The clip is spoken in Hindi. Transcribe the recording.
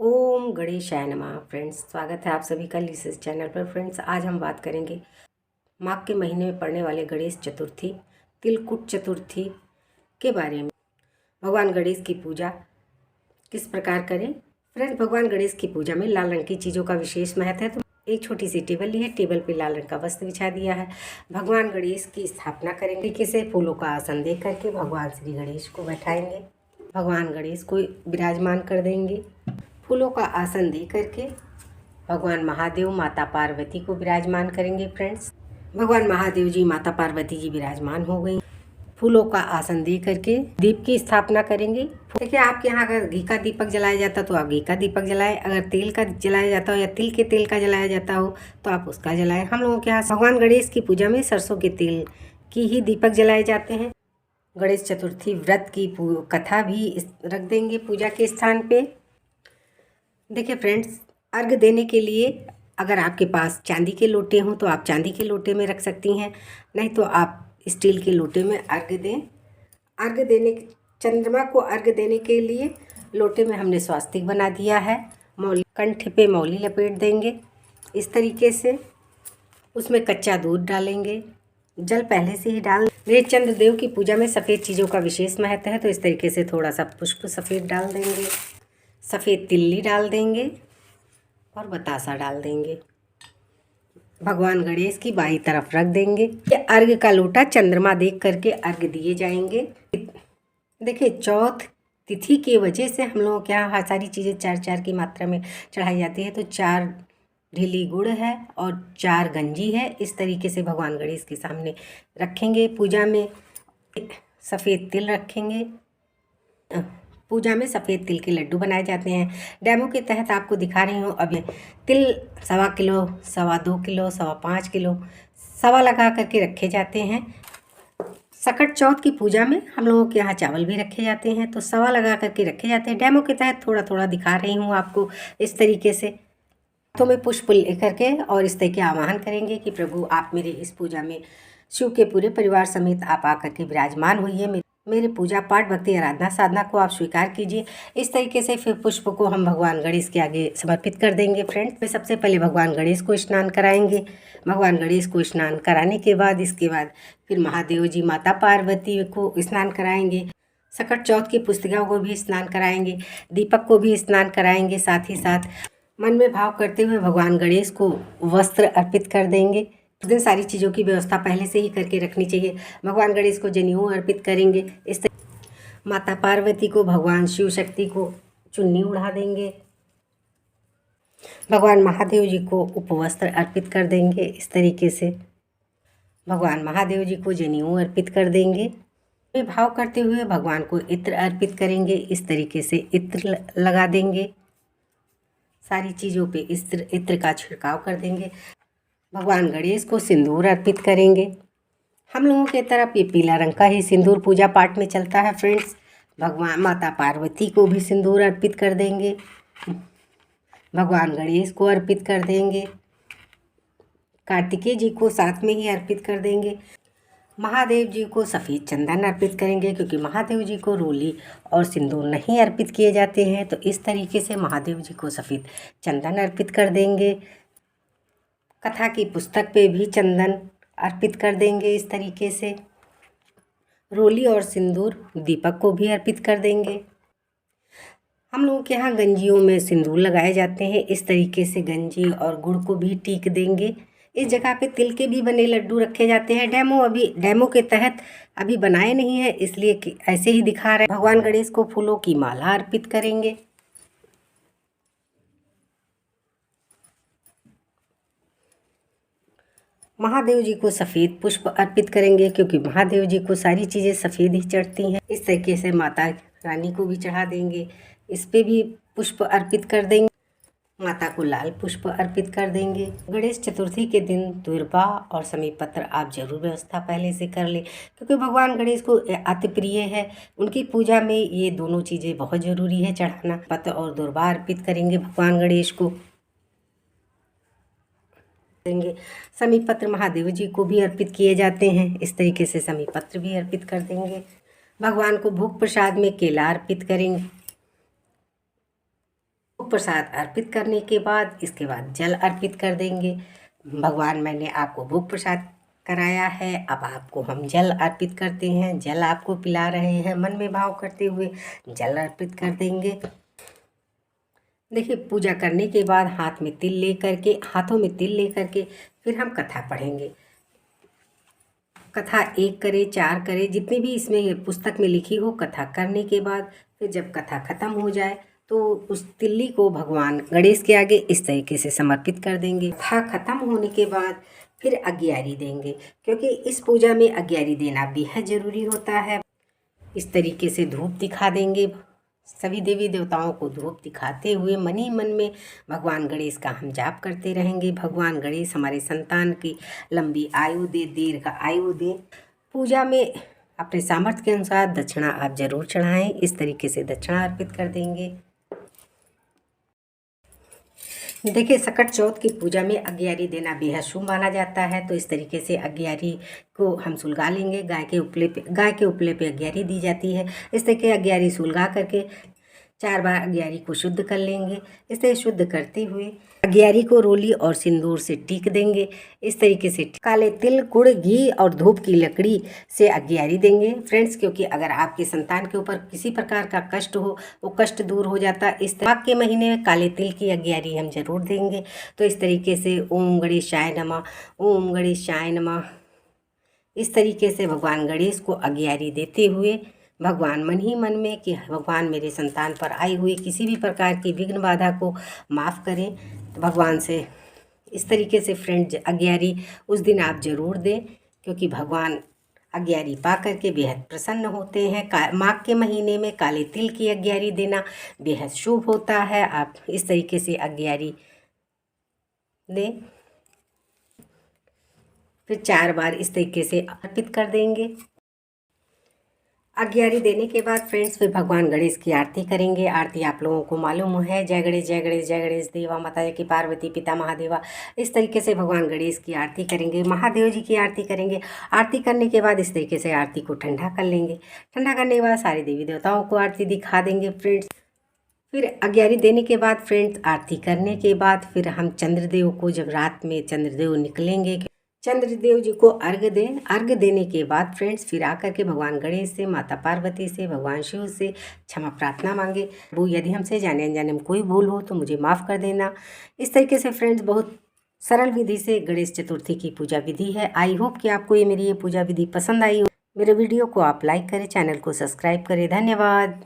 ओम गणेशाय नमः। फ्रेंड्स, स्वागत है आप सभी का इस चैनल पर। फ्रेंड्स, आज हम बात करेंगे माघ के महीने में पड़ने वाले गणेश चतुर्थी, तिलकुट चतुर्थी के बारे में। भगवान गणेश की पूजा किस प्रकार करें। फ्रेंड्स, भगवान गणेश की पूजा में लाल रंग की चीज़ों का विशेष महत्व है। तो एक छोटी सी टेबल ली है, टेबल पे लाल रंग का वस्त्र बिछा दिया है। भगवान गणेश की स्थापना करेंगे। तरीके से फूलों का आसन दे करके भगवान श्री गणेश को बैठाएंगे। भगवान गणेश को विराजमान कर देंगे। फूलों का आसन दे करके भगवान महादेव माता पार्वती को विराजमान करेंगे। फ्रेंड्स, भगवान महादेव जी माता पार्वती जी विराजमान हो गई। फूलों का आसन दे करके दीप की स्थापना करेंगे। देखिए, आपके यहाँ अगर घी का दीपक जलाया जाता तो आप घी का दीपक जलाएं, अगर तेल का जलाया जाता हो या तिल के तेल का जलाया जाता हो तो आप उसका जलाएं। हम लोगों के यहाँ भगवान गणेश की पूजा में सरसों के तेल की ही दीपक जलाए जाते हैं। गणेश चतुर्थी व्रत की कथा भी रख देंगे पूजा के स्थान पे। देखिए फ्रेंड्स, अर्घ देने के लिए अगर आपके पास चांदी के लोटे हों तो आप चांदी के लोटे में रख सकती हैं, नहीं तो आप स्टील के लोटे में अर्घ दें। अर्घ देने चंद्रमा को अर्घ देने के लिए लोटे में हमने स्वास्तिक बना दिया है। मौली कंठ पे मौली लपेट देंगे इस तरीके से। उसमें कच्चा दूध डालेंगे, जल पहले से ही डाल। मेरे चंद्रदेव की पूजा में सफ़ेद चीज़ों का विशेष महत्व है, तो इस तरीके से थोड़ा सा पुष्प सफ़ेद डाल देंगे, सफ़ेद तिल्ली डाल देंगे और बतासा डाल देंगे। भगवान गणेश की बाईं तरफ रख देंगे। ये अर्घ का लोटा चंद्रमा देख करके अर्घ दिए जाएंगे। देखिए, चौथ तिथि की वजह से हम लोगों के यहाँ सारी चीज़ें 4-4 की मात्रा में चढ़ाई जाती है। तो 4 ढीली गुड़ है और 4 गंजी है। इस तरीके से भगवान गणेश के सामने रखेंगे। पूजा में सफ़ेद तिल रखेंगे। पूजा में सफ़ेद तिल के लड्डू बनाए जाते हैं। डेमो के तहत आपको दिखा रही हूँ। अब तिल 1.25 किलो, 2.25 किलो, 5.25 किलो सवा लगा करके रखे जाते हैं। सकट चौथ की पूजा में हम लोगों के यहाँ चावल भी रखे जाते हैं, तो सवा लगा करके रखे जाते हैं। डेमो के तहत थोड़ा थोड़ा दिखा रही हूँ आपको इस तरीके से। हाथों में पुष्प लेकर के और इस तरह के आह्वान करेंगे कि प्रभु, आप मेरे इस पूजा में शिव के पूरे परिवार समेत आप आकर के विराजमान होइए। मेरे पूजा पाठ भक्ति आराधना साधना को आप स्वीकार कीजिए। इस तरीके से फिर पुष्प को हम भगवान गणेश के आगे समर्पित कर देंगे। फ्रेंड्स, सबसे पहले भगवान गणेश को स्नान कराएंगे। भगवान गणेश को स्नान कराने के बाद इसके बाद फिर महादेव जी माता पार्वती को स्नान कराएंगे। सकट चौथ की पुस्तिका को भी स्नान कराएंगे, दीपक को भी स्नान कराएंगे। साथ ही साथ मन में भाव करते हुए भगवान गणेश को वस्त्र अर्पित कर देंगे। उस दिन सारी चीज़ों की व्यवस्था पहले से ही करके रखनी चाहिए। भगवान गणेश को जनेऊ अर्पित करेंगे। इस माता पार्वती को, भगवान शिव शक्ति को चुन्नी उड़ा देंगे। भगवान महादेव जी को उपवस्त्र अर्पित कर देंगे। इस तरीके से भगवान महादेव जी को जनेऊ अर्पित कर देंगे। भाव करते हुए भगवान को इत्र अर्पित करेंगे। इस तरीके से इत्र लगा देंगे। सारी चीज़ों पे इत्र का छिड़काव कर देंगे। भगवान गणेश को सिंदूर अर्पित करेंगे। हम लोगों के तरफ ये पीला रंग का ही सिंदूर पूजा पाठ में चलता है। फ्रेंड्स, भगवान माता पार्वती को भी सिंदूर अर्पित कर देंगे। भगवान गणेश को अर्पित कर देंगे। कार्तिकेय जी को साथ में ही अर्पित कर देंगे। महादेव जी को सफ़ेद चंदन अर्पित करेंगे, क्योंकि महादेव जी को रोली और सिंदूर नहीं अर्पित किए जाते हैं। तो इस तरीके से महादेव जी को सफ़ेद चंदन अर्पित कर देंगे। कथा की पुस्तक पे भी चंदन अर्पित कर देंगे। इस तरीके से रोली और सिंदूर दीपक को भी अर्पित कर देंगे। हम लोगों के यहाँ गंजियों में सिंदूर लगाए जाते हैं। इस तरीके से गंजी और गुड़ को भी टीक देंगे। इस जगह पे तिल के भी बने लड्डू रखे जाते हैं। डेमो के तहत अभी बनाए नहीं है, इसलिए कि ऐसे ही दिखा रहे हैं। भगवान गणेश को फूलों की माला अर्पित करेंगे। महादेव जी को सफ़ेद पुष्प अर्पित करेंगे, क्योंकि महादेव जी को सारी चीज़ें सफ़ेद ही चढ़ती हैं। इस तरीके से माता रानी को भी चढ़ा देंगे। इस पे भी पुष्प अर्पित कर देंगे। माता को लाल पुष्प अर्पित कर देंगे। गणेश चतुर्थी के दिन दूर्वा और समीप पत्र आप जरूर व्यवस्था पहले से कर लें, क्योंकि भगवान गणेश को अति प्रिय है। उनकी पूजा में ये दोनों चीज़ें बहुत ज़रूरी है चढ़ाना। पत्र और दूर्वा अर्पित करेंगे भगवान गणेश को देंगे। समीप पत्र महादेव जी को भी अर्पित किए जाते हैं। इस तरीके से समीप पत्र भी अर्पित कर देंगे। भगवान को भोग प्रसाद में केला अर्पित करेंगे। भोग प्रसाद अर्पित करने के बाद इसके बाद जल अर्पित कर देंगे। भगवान मैंने आपको भोग प्रसाद कराया है, अब आपको हम जल अर्पित करते हैं। जल आपको पिला रहे हैं, मन में भाव करते हुए जल अर्पित कर देंगे। देखिए, पूजा करने के बाद हाथों में तिल लेकर के फिर हम कथा पढ़ेंगे। कथा 1 करें 4 करें, जितनी भी इसमें पुस्तक में लिखी हो, कथा करने के बाद फिर जब कथा खत्म हो जाए तो उस तिल्ली को भगवान गणेश के आगे इस तरीके से समर्पित कर देंगे। कथा खत्म होने के बाद फिर अग्यारी देंगे, क्योंकि इस पूजा में अग्यारी देना बेहद ज़रूरी होता है। इस तरीके से धूप दिखा देंगे। सभी देवी देवताओं को धूप दिखाते हुए मन ही मन में भगवान गणेश का हम जाप करते रहेंगे। भगवान गणेश हमारे संतान की लंबी आयु दे, दीर्घ आयु दे। पूजा में अपने सामर्थ्य के अनुसार दक्षिणा आप जरूर चढ़ाएं। इस तरीके से दक्षिणा अर्पित कर देंगे। देखिए, सकट चौथ की पूजा में अग्यारी देना बेहद शुभ माना जाता है, तो इस तरीके से अग्यारी को हम सुलगा लेंगे। गाय के उपले पे अग्यारी दी जाती है। इस तरीके अग्यारी सुलगा करके 4 बार अग्यारी को शुद्ध कर लेंगे। इस तरह शुद्ध करते हुए अग्यारी को रोली और सिंदूर से टीक देंगे। इस तरीके से काले तिल, गुड़, घी और धूप की लकड़ी से अग्यारी देंगे फ्रेंड्स, क्योंकि अगर आपके संतान के ऊपर किसी प्रकार का कष्ट हो, वो कष्ट दूर हो जाता। इस माघ के महीने में काले तिल की अग्यारी हम जरूर देंगे। तो इस तरीके से ओम गणेशाय नमः, ओम गणेशाय नमः, इस तरीके से भगवान गणेश को अग्यारी देते हुए भगवान मन ही मन में कि भगवान मेरे संतान पर आई हुई किसी भी प्रकार की विघ्न बाधा को माफ़ करें। तो भगवान से इस तरीके से फ्रेंड्स अग्यारी उस दिन आप ज़रूर दें, क्योंकि भगवान अग्यारी पा करके बेहद प्रसन्न होते हैं। माघ के महीने में काले तिल की अग्यारी देना बेहद शुभ होता है। आप इस तरीके से अग्यारी दें। फिर 4 बार इस तरीके से अर्पित कर देंगे। अग्यारी देने के बाद फ्रेंड्स फिर भगवान गणेश की आरती करेंगे। आरती आप लोगों को मालूम है, जय गणेश जय गणेश जय गणेश देवा, माता की पार्वती, पिता महादेवा। इस तरीके से भगवान गणेश की आरती करेंगे, महादेव जी की आरती करेंगे। आरती करने के बाद इस तरीके से आरती को ठंडा कर लेंगे। ठंडा करने के बाद सारे देवी देवताओं को आरती दिखा देंगे फ्रेंड्स। फिर अग्यारी देने के बाद फ्रेंड्स आरती करने के बाद फिर हम चंद्रदेव को, जब रात में चंद्रदेव निकलेंगे, चंद्रदेव जी को अर्घ दें। अर्घ देने के बाद फ्रेंड्स फिर आकर के भगवान गणेश से, माता पार्वती से, भगवान शिव से क्षमा प्रार्थना मांगे। वो यदि हमसे जाने अनजाने में कोई भूल हो तो मुझे माफ़ कर देना। इस तरीके से फ्रेंड्स बहुत सरल विधि से गणेश चतुर्थी की पूजा विधि है। आई होप कि आपको ये मेरी ये पूजा विधि पसंद आई हो। मेरे वीडियो को आप लाइक करें, चैनल को सब्सक्राइब करें। धन्यवाद।